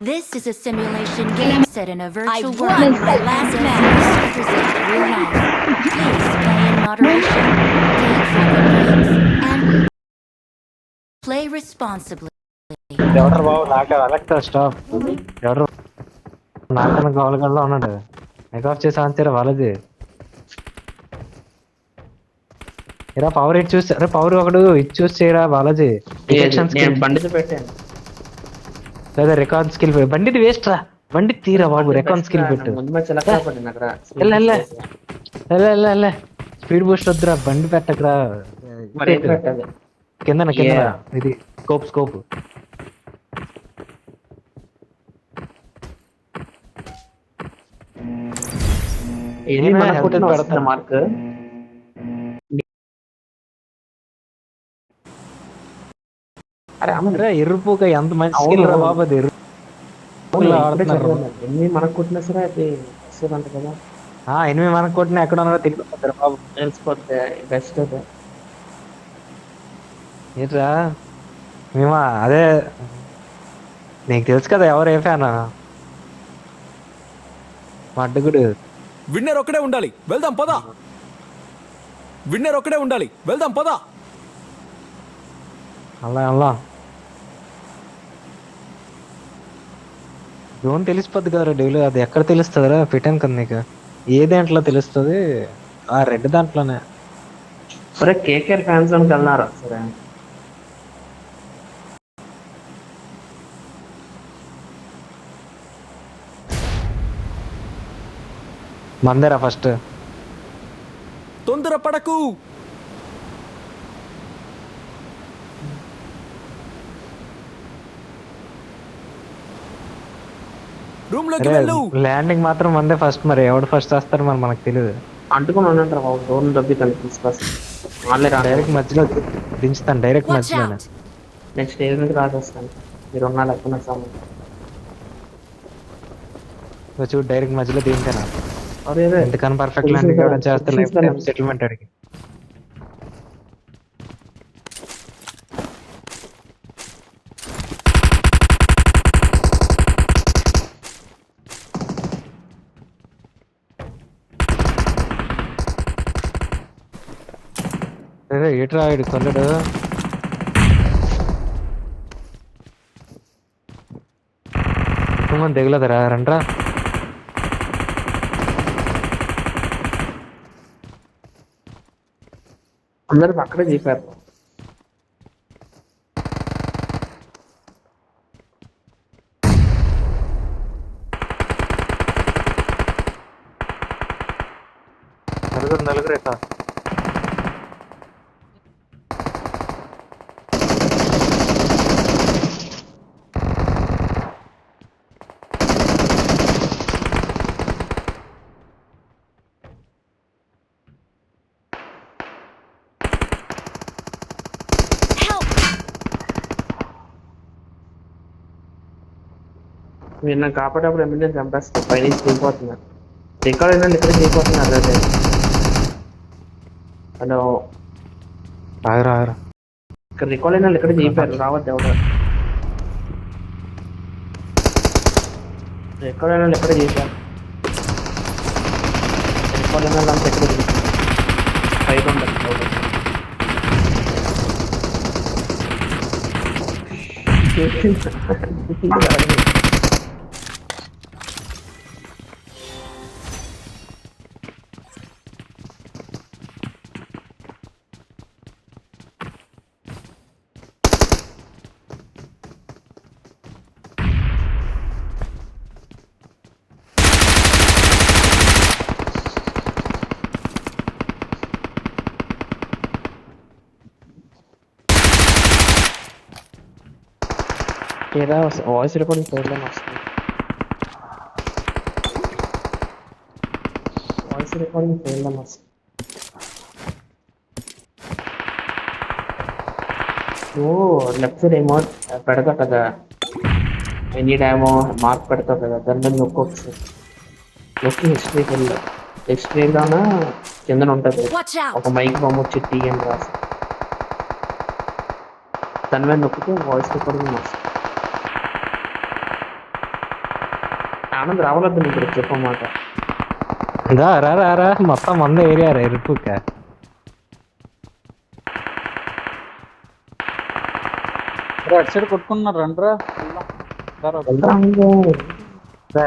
This is a simulation game set in a virtual world. My last match represents real life. Please play in moderation, take frequent breaks, and play responsibly. ఎవరు బాబు నాకు అలెక్ట్ stop ఎవరు నాకన్నా గోలగల్లో ఉన్నాడు neck of చేసి on చేయరా వాళ్ళది ఇరా power ఇటు చూసి అరే పవర్ ఒకడు ఇటు చూసి చేయరా బాలాజీ డిటెక్షన్ స్కిల్ బండితో పెట్టాను. లేదా రికార్డ్ స్కిల్ బండిది వేస్ట్ రా బండి తీరా బాబు రికార్డ్ స్కిల్ పెట్టు వెళ్ళ స్పీడ్ బూస్ట్ వద్దురా బండి పెట్టకురా కింద ఇది స్కోప్ మార్క్ అరే ఎర్రుపోక ఎంత మంచి స్కిల్ రా బాబు అది ఎన్ని మనకు కొట్టినా సరే అది వస్తుందంట కదా. ఎనిమిది మనకు కొట్టిన ఎక్కడ ఉన్నారో తెలిసిపోతారు బాబు తెలిసిపోతే బెస్ట్ అది. ఏంట్రా మేమా అదే నీకు తెలుసు కదా ఎవరు ఏ ఫ్యాన్ మా అడ్డుగుడు విన్నర్ ఒక్కడే ఉండాలి వెళ్దాం పదా విన్నర్ ఒక్కడే ఉండాలి వెళ్దాం పదా అలా జోన్ తెలిసిపోద్ది కదరా డైలీ అది ఎక్కడ తెలుస్తుందిరా పెట్టాను కదా నీకు ఏ దాంట్లో తెలుస్తుంది ఆ రెడ్ దాంట్లోనే సరే కేకేఆర్ ఫ్యాన్స్ అని కన్నారు సరే మందేరా ఫస్ట్ తొందర పడకు రూమ్ లోకి వెళ్ళు ల్యాండింగ్ మాత్రం మందే ఫస్ట్ మరి ఎవడు ఫస్ట్ వస్తారు మరి మనకు తెలియదు అంటుకుని ఉండంటారు బాబు డోర్ డబ్బి తీసుకొస్తాను డైరెక్ట్ మధ్యలో దించుతాను డైరెక్ట్ Watch మధ్యలోనే out! నెక్స్ట్ ఏ నుంచి రాసేస్తాను. మీరు ఉన్న లెక్కన సామాన్ చూడు డైరెక్ట్ మధ్యలో దించాను అదే ఎందుకని పర్ఫెక్ట్ ల్యాండింగ్ ఇవ్వడం చేస్తే లైఫ్ టైం సెటిల్మెంట్ అడిగి ఏట్రా ఇడు కొల్లడు మంది దిగలేదురా రండ్రా అందరూ అక్కడే చెప్పారు. నలుగురు ఎక్క మీరు నాకు కాపాడేటప్పుడు ఎమ్మెల్యేని చంపేస్తే పైనుంచి దిగిపోతున్నారు. రికార్డ్ అయినా ఇక్కడ దిగిపోతున్నారు. అదే హలో ఆగరా ఇక్కడ రికార్డ్ అయినా ఇక్కడ దిగిపోయారు. రావద్దు ఎవరు రికార్డ్ అయినా ఎక్కడ చేశారు. రికార్డ్ అయినా ఎక్కడ దిగిపోయారు. పైకి ఉండదు ఏదా వాయిస్ రికార్డింగ్ ప్రాబ్లం వస్తుంది. వాయిస్ రికార్డింగ్ ప్రాబ్లం వస్తుంది. లెఫ్ట్ సైడ్ ఏమో పెడతావు కదా ఎనీ టైమో మార్క్ పెడతావు కదా దాని మీద నొక్కొచ్చు. నొక్కి హిస్టరీకి వెళ్ళు. హిస్టరీలోన కిందన ఉంటుంది ఒక మైక్ బొమ్మ వచ్చి టీ అని రాసి దాని మీద నొక్కితే వాయిస్ రికార్డింగ్ వస్తుంది. ఆనంద్ రావద్దు నువ్వు ఇప్పుడు చెప్పమాట. రా రా రా రా మొత్తం వంద ఏరియా రా ఇరుక్కుక. అటు సైడ్ కొట్టుకున్నారు రండ్రా.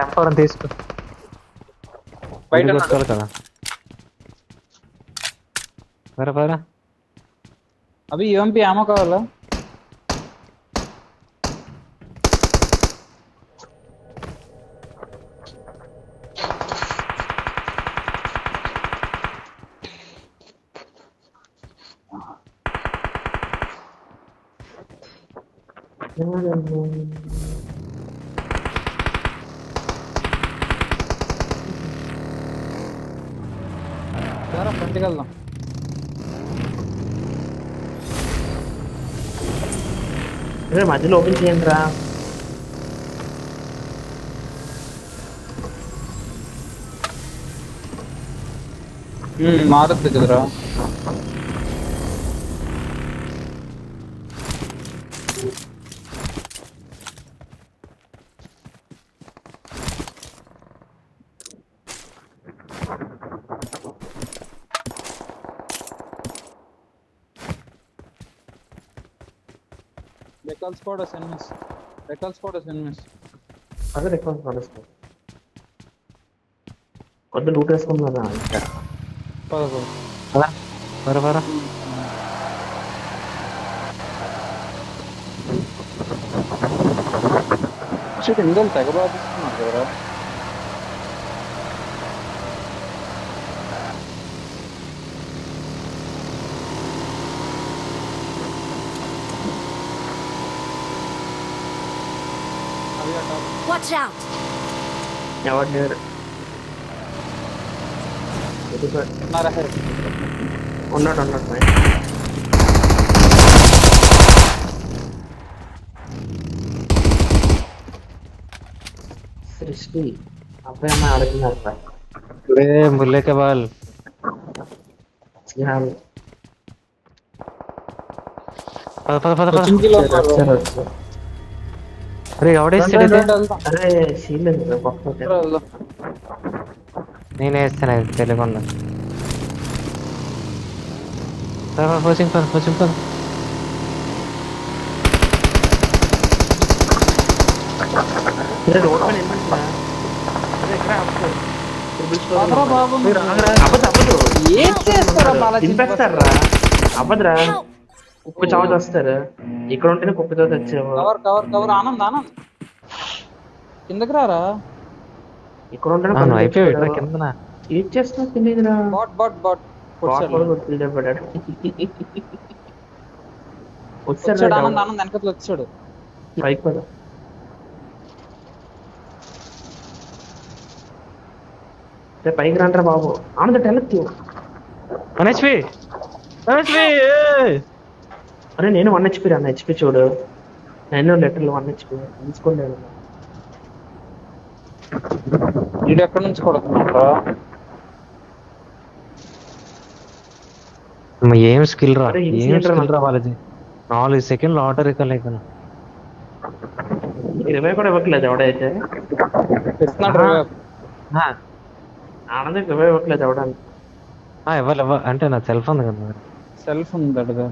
ఎంపవరం తీసుకో బయట కొట్టుకోవాలి కదా. పరా పరా అవి యూఎంపీ ఆమో కావాలా? ఫ్రంట్కి వెళ్దాం. మధ్యలో ఓపెన్ చేయండి రా. మారద్దు కదరా. Recall squad or enemies? Recall squad or enemies? అదే రికార్డ్ నడుస్తుంది. కొద్ది లూట్ వేసుకుందా ఇంకా. పరా పరా ఇందులో తెగ బాధిస్తున్నారు కదా. Watch out! ఎవరు లేరు. ఉన్నాడు ఉన్నాడు పైన. సృష్టి అబ్బాయి అమ్మాయి ఆడుతున్నారు రా. ముల్లే కే బాల్ పద పద పద పద. అరే ఎవడేస్తాడు? అరే షీల్ నేనే వేస్తాను తెలియకుండా. కోచింగ్ పద కోచింగ్ పద. రోడ్ పైన ఏమంటున్నా బాబు ఏం చేస్తారా? దింపేస్తారా? అవ్వదురా. కుక్క చావు వస్తారు. ఇక్కడ ఉంటేనే కుక్కతో తెచ్చావు. Cover cover cover. Anand Anand కిందకి రారా. ఇక్కడ ఉంటేనే అయిపోయాడు కింద. ఏం చేస్తున్నా తెలియదురా. బాట్ బాట్ బాట్ వచ్చాడు. ఆనంద్ ఆనంద్ వెనకట్లు వచ్చాడు. పైకి పద. పైకి రంటారా బాబు. ఆనంద్ టెలెక్ట్. అరే నేను 1 HP రా. HP చూడు. 9 లీటర్లు 1 HP తీసుకోలేదు. వీడు ఎక్కడి నుంచి కొడుతున్నాడు? ఏం స్కిల్ రా, ఏం స్కిల్ రా వాళ్ళది. 4 సెకండ్లు ఆర్డర్ ఇవ్వలేక 20 కూడా ఇవ్వట్లేదు ఎవడైతే. ఆనందం 20 ఇవ్వట్లేదు ఎవడానికి. ఇవ్వాలి అంటే నా సెల్ఫ్ ఉంది కదా. సెల్ఫ్ ఉంది అడుగు.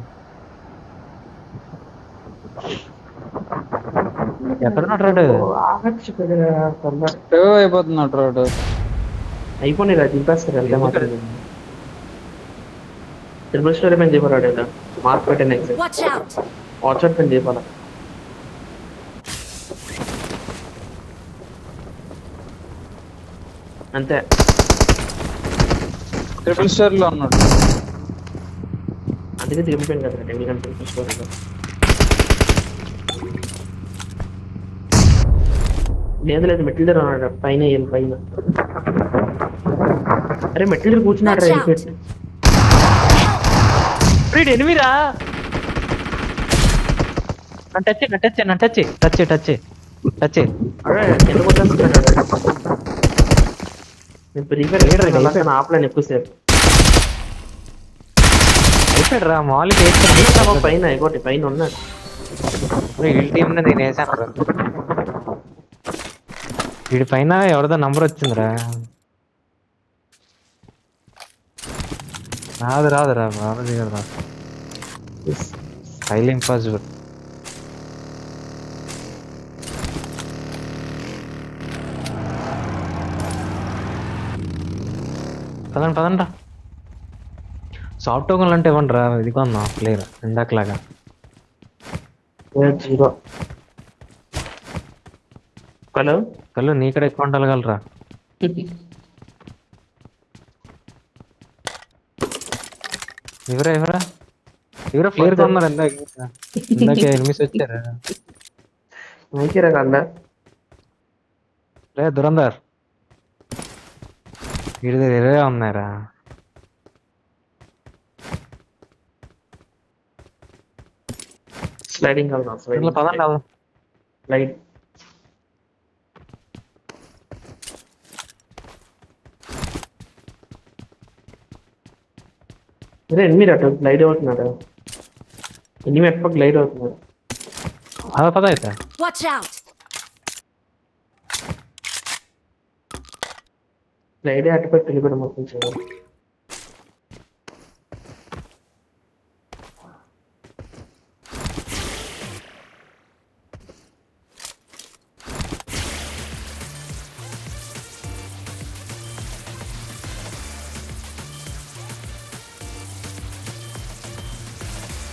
ఎక్కడున్నాడు? అయిపోతున్నాడు రోడ్డు. అయిపోయి దింపేస్తారు. వెళ్తే మాత్రం ట్రిపుల్ స్టోరీ పైన దీపాడు. మార్క్ పెట్టిన వాట్సాప్ పైన దీపాల. అంతే. ట్రిపుల్ స్టోర్ లో ఉన్నాడు. అందుకే దిగిపోయింది కదా ఎందుకంటే ట్రిపుల్ స్టోరీలో. లేదు లేదు మెట్ల దగ్గర ఉన్నాడు. పైన పైన. అరే మెట్ల దగ్గర కూర్చున్నాడు రా. ఎనిమిరా touch touch touch touch touch touch. అరే ఎందుకు వచ్చేస్తున్నాడు? నేను ప్రీఫైర్ ఆపలేను ఎక్కువసేపు. అయిపోయాడు రా. మాలిక్ పైన ఇంకోటి పైన ఉన్నాడు. టీం నేను వేసాను. వీడి పైన ఎవరిదో నంబర్ వచ్చిందిరా. రాదురా బాగా దిగదురా. Highly impossible. పదండి సాఫ్ట్ టోకన్లు అంటే ఇవ్వండి రా. ఇది కొందాం ప్లేయర్ ఇందాకలాగా. 0. హలో కళ్ళు నీకడ ఎక్కువ ఉండగలరా. ఎవరా ప్లేయర్ కొన్నారు ఇందాక ఎనిమిస్ వచ్చారా. మీకేరా కదా రే దురందర్ వీడి దగ్గర 20 ఉన్నాయరా. స్లైడింగ్ అవునా పదండి వెళ్దాం. స్లైడ్. ఎనిమిది అటు గ్లైడ్ అవుతున్నాడు. ఎనిమిది ఎప్ప గ్లైడ్ అవుతున్నాడు. అదే పద అయితే. Watch out! గ్లైడ్ అటుపై తెలియడం మొత్తం చేయాలి.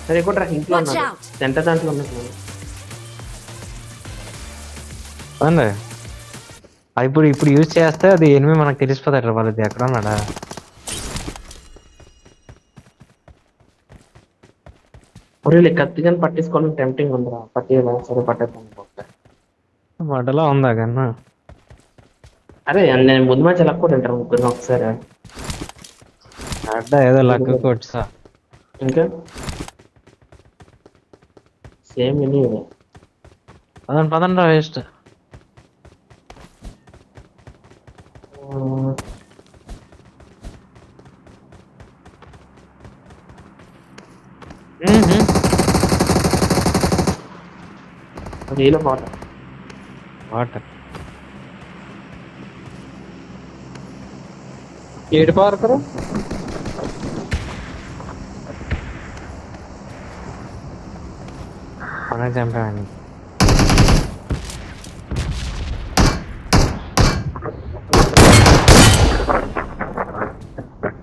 సరే కూడా ఇంట్లో Watch ఉన్నాడు. out! సెంటర్ దాంట్లో ఉన్నట్టున్నాడు. పదండి. అది ఇప్పుడు యూజ్ చేస్తే అది ఎనిమిది మనకు తెలిసిపోతాడు వాళ్ళది ఎక్కడ ఉన్నాడా. ఒరే కత్తిగా పట్టించుకోవడం టెంప్టింగ్ ఉందిరా. పట్టేదా సరే పట్టేద్దాం. వడ్డలో ఉందా కన్నా. అరే నేను ముందు మ్యాచ్ ఎలా కూడా ఉంటాను ముగ్గురు ఒకసారి. అడ్డా ఏదో లక్ కొట్సా. ఇంకా సేమ్ ఇది. పదండి వేస్ట్. నీలో మాట వాటర్ ఏడు పార్కరు మన చంపామని.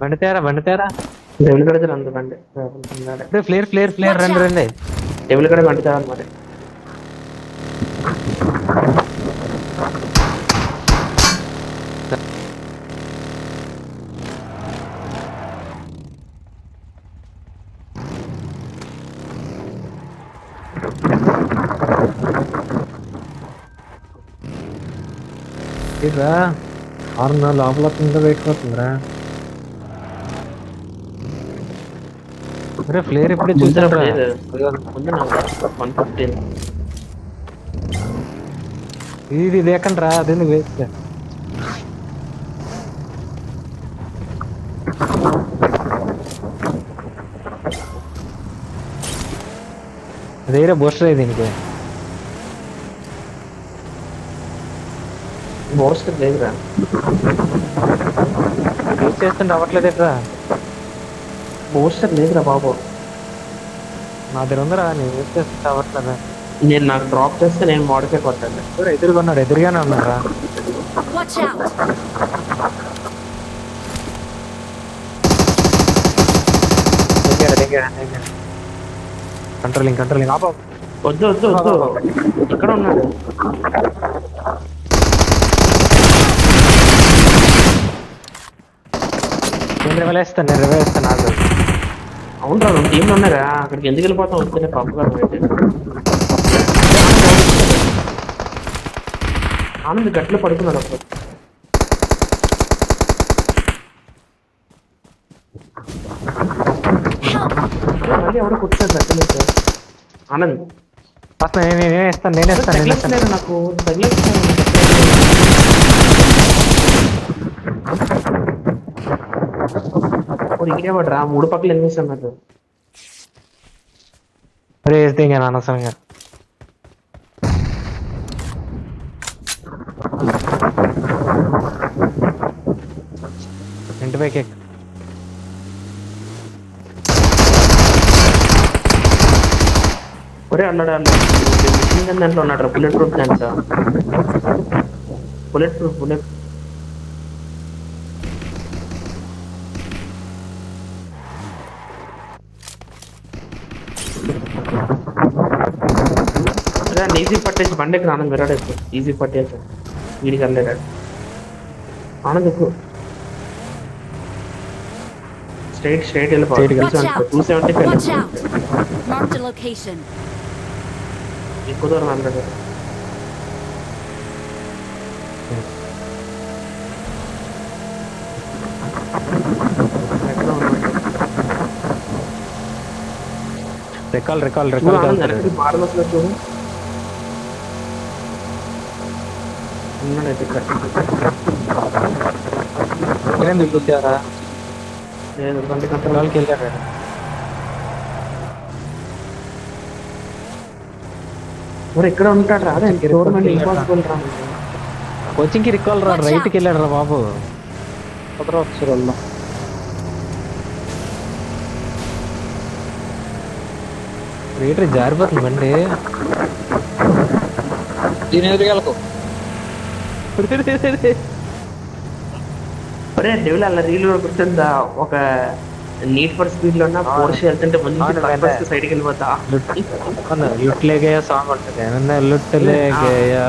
బండి తేరా డెవిల్ కడితే రండి బండి. ఫ్లేర్ రండి. డెవిల్ కడ బండి తేవాలి మరి. రా ఆరున్న లోపల పెట్టుకోతుందిరా. అరే ఫ్లేర్ ఎప్పుడు చూసారా. ముందు 115. ఇది లేకండి రా. అదే వేస్ట్. అదేరా బూస్టర్ దీనికి. మోస్ట్ లేదురా. యూజ్ చేస్తుంటే అవ్వట్లేదు ఎట్రా. మోస్టర్ లేదురా బాబు. నా దగ్గర ఉందిరా. నేను యూజ్ చేస్తుంటే అవ్వట్లేదా. నేను నాకు డ్రాప్ చేస్తే నేను మోడిఫై కొట్టాను. ఎదురుగానే ఉన్నారా. Watch out! కంట్రోలింగ్ వద్దు ఇక్కడ ఉన్నాడు. నేను రివైస్తాను నాకు. అవును రా 2 టీంలు ఉన్నారా. అక్కడికి ఎందుకు వెళ్ళిపోతాం. వస్తేనే పంపుగారు ఆనంద్ గట్లో పడుకున్నాడు. అప్పుడు మళ్ళీ ఎవడో కూర్చోడు గట్ల నుంచి. ఆనంద్ నేనే ఇస్తాను. నాకు ఇక్కడే పడరా. 3 పక్కలు ఎనిమిస్తున్నారు. వేస్తే ఇంకా అనవసరంగా ఇంటి పైకి ఎక్కు. ఒరే అన్నాడు మిషన్ గన్ దాంట్లో ఉన్నాడు బుల్లెట్ ప్రూఫ్ దాంట్లో బుల్లెట్ ఈజీ పట్టేసి బండికి ఆనంద్ విరాడు ఎక్కువ ఈజీ పట్టేసి వీడికి వెళ్ళాడు ఆనంద్ ఎక్కువ స్ట్రైట్ వెళ్ళిపోవాలి Watch out! 270 Watch out! Marked a location. ఎక్కువ దూరం వెళ్ళాడు ఎక్కడ ఉన్నాడు రికాల్ చూడు ఆనంద్ వెనక్కి మారమసలు చూడు ఉన్నాడైతే ఇక్కడ ఏం దిగుతారా లేదు బండి కంటే వాళ్ళకి వెళ్ళారు మరి ఇక్కడ ఉంటాడు రా అదే గవర్నమెంట్ ఇంపాసిబుల్ రా కోచింగ్ కి రికాల్ రా Watch రైట్ out. కి వెళ్ళాడు రా బాబు కుదర ఒకసారి వెళ్దాం. రేట్ జారిపోతుంది బండి దీని ఎదురుగా వెళ్ళకు. ఒరే డెవిల్ అలా రీల్ గుర్తుందా ఒక నీట్ ఫర్ స్పీడ్ లో ఉన్న పోర్ష్ వెళ్తుంటే ముందు సైడ్కి వెళ్ళిపోతా లుట్ లే గయా సాంగ్ ఉంటుంది ఏమన్నా లుట్ లే గయా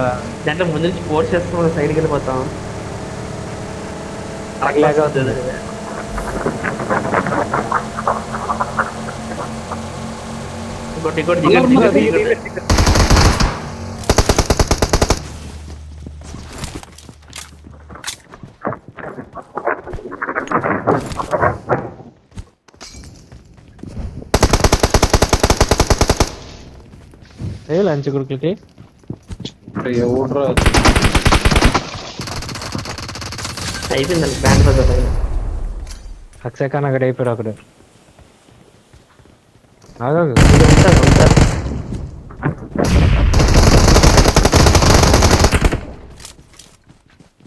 దాంట్లో ముందు నుంచి పోర్ష్ వేసుకుని సైడ్కి వెళ్ళిపోతాం అలాగే అవుతుంది ఇంకోటి దిగండి ఏ లంచ్ గుడికి ఎవడ్రా అయిపోయింది బ్యాండ్ బజార్ అక్షయకాన్ అక్కడ అయిపోయాడు అక్కడ ఆగాగు ఉంటారు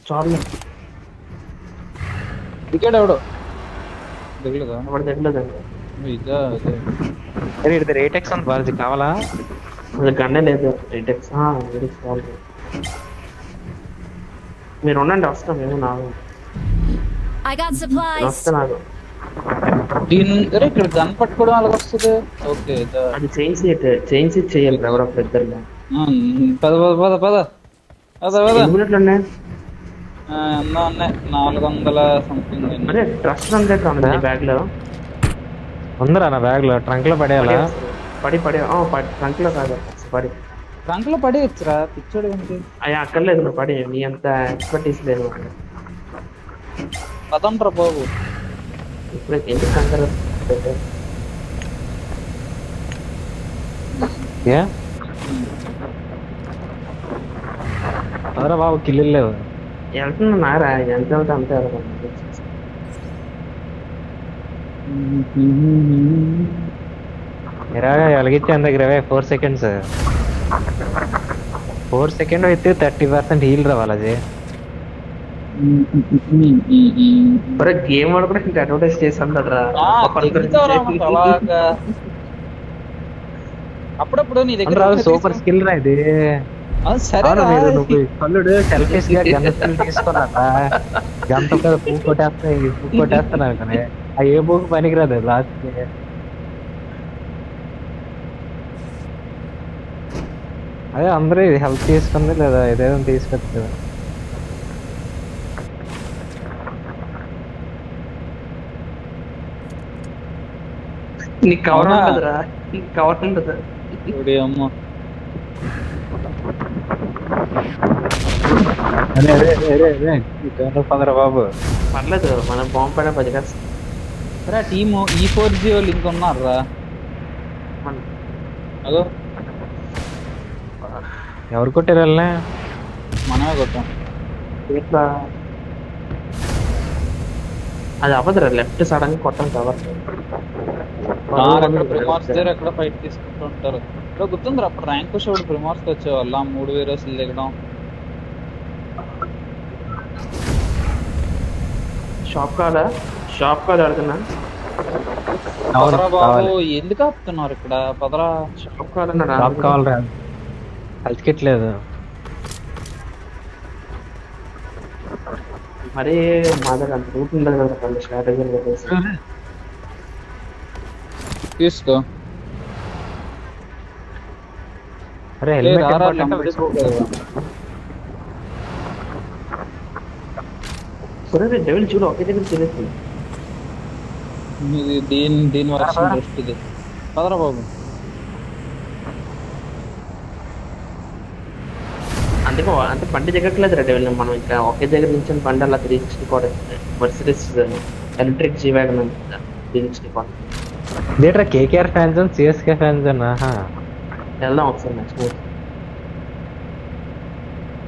చాలు టికెట్ ఎవడు దిగలేదా అప్పుడు తగ్గలేదండి ఇదా అదే అరే ఇది రేట్ ఎక్స్ ఉంది బాలాజీ కావాలా అది గండే లేదు రిటెక్స్ చాలు మీరు ఉండండి వస్తాం మేము నాకు I got supplies. వస్తా నాకు దీని అరే ఇక్కడ గన్ పట్టుకోవడం అలాగ వస్తుంది ఓకే అది చేంజ్ సీట్ చేయాలి ఎవరో పెద్దలు పద పద పద పద పద పద ఎన్ని మినిట్లు ఉన్నాయి ఎన్నో ఉన్నాయి 400 సంథింగ్ అరే ట్రస్ట్ హండ్రెడ్ ఉంది బ్యాగ్ లో ఉందిరా నా బ్యాగ్ లో ట్రంక్ లో పడేయాలా పడి ట్రంక్ లో కాదు పడి ట్రంక్ లో పడేయచ్చురా పిచ్చోడు ఏంటి అయ్యా అక్కర్లేదు నువ్వు పడి నీ అంత ఎక్స్పర్టీస్ లేదు పదంట్రా బాబు ఇప్పుడు ఎందుకు కంగారు ఏ అదరా బాబు కిల్లు లేవు వెళ్తున్నా నారా ఎంత వెళ్తే అంతే వెళ్తాను ఇరాగా ఎలాగిచ్చాను దగ్గర 4 seconds 4 seconds అయితే 30% హీల్ రావాలి అది మరి గేమ్ వాడు కూడా ఇంకా అడ్వర్టైజ్ చేసాను కదరా అలాగా అప్పుడప్పుడు నీ దగ్గర సూపర్ స్కిల్ రా ఇది సరే నువ్వు కల్లుడు సెల్ఫీస్ గా గన్ స్కిల్ తీసుకున్నారా గంట పువ్వు కొట్టేస్తున్నావు కానీ ఆ ఏ బుక్ పనికిరాదు లాస్ట్ అదే అందరూ హెల్ప్ తీసుకుంది లేదా ఏదేదో తీసుకొచ్చు కదా నీకు కవర్ ఉండదురా నీకు కవర్ ఉండదు అమ్మ పదరా బాబు పర్లేదు మనం బాంబు పైన 10 కాదు రా టీము E4G వాళ్ళు ఇంక ఉన్నారా అదో ఎవరు కొట్టారు వెళ్ళా మనమే కొట్టాం ఎట్లా అది అవ్వదురా లెఫ్ట్ సడన్ కొట్టం కవర్ ప్రిమార్స్ దగ్గర ఎక్కడ ఫైట్ తీసుకుంటూ ఉంటారు ఇక్కడ గుర్తుందిరా అప్పుడు ర్యాంక్ షోడ్ ప్రిమార్స్ వచ్చేవాళ్ళ 3 వేరేసులు దిగడం షాప్ కావాలా అడుగుతున్నా. అవును పదరా కావాలి. బాబు ఎందుకు ఆపుతున్నారు ఇక్కడ? పదరా. షాప్ కావాలన్నాడా? టాప్ కావాలరా, కలిసికెట్లేదు. మరీ మా దగ్గర అంత రూట్ ఉండదు కదా, కొన్ని స్ట్రాటజీ తీసుకో. అరే ఏ హెల్మెట్ రారా ఇంపార్టెంట్. సరే డెవిల్ చూడు ఒకే దగ్గర తినేస్తుంది. ఇది దీని వర్షం బెస్ట్ ఇది. పదరా బాబు. అంటే బండి దిగట్లేదు రా డెవిల్. మనం ఇక్కడ ఒకే దగ్గర నుంచి బండి అలా 360 కూడా మర్సిడీస్ ఎలక్ట్రిక్ జీ వ్యాగన్ 360 కూడా. ఇదేట్రా కేకేఆర్ ఫ్యాన్స్ సిఎస్కే ఫ్యాన్స్ అన్నా? వెళ్దాం ఒకసారి నెక్స్ట్ మూవీ.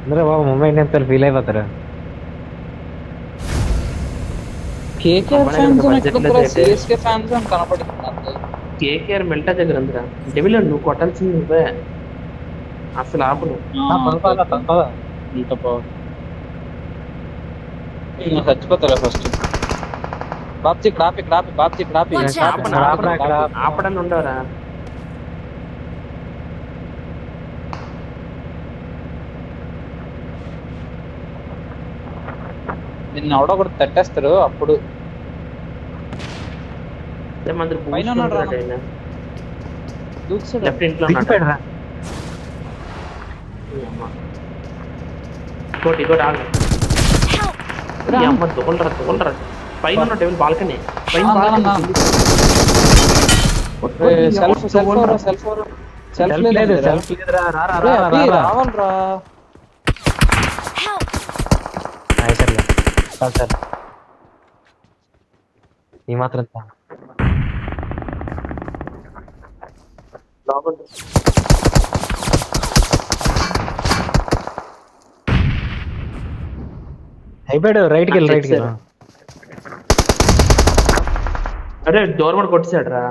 అందరూ బాబు ముంబై ఇండియన్స్ ఫీల్ అయిపోతారు. కేకేఆర్ మన ఫ్యాన్స్ దగ్గర budget లేదు. సిఎస్కే ఫ్యాన్స్ అని కనపడుతుంది. కేకేఆర్ మిల్టా దగ్గర ఉందిరా డెవిల్. నువ్వు కొట్టాల్సింది నువ్వే, అసలు ఆపును. చచ్చిపోతారా ఫస్ట్? బాప్జీ క్రాపి బాప్జీ క్రాపి. Watch out. ఆపడని ఉండవరా. నిన్న ఎవడో కూడా తట్టేస్తారు అప్పుడు. పైన ఉన్నాడు రా. దూకుతాడు. లెఫ్ట్ ఇంట్లో ఉన్నాడు. ఇంకోటి ఆగు. ఈ అమ్మ తోలరా పైన ఉన్న టేబుల్ బాల్కనీ పైన సెల్ఫ్ లేదు, సెల్ఫ్ లేదురా. రావాలరా. సార్ ఈ మాత్రం చాలు. అయిపోయాడు. రైట్కి వెళ్ళి అరే డోర్ కూడా కొట్టేశాడు రా.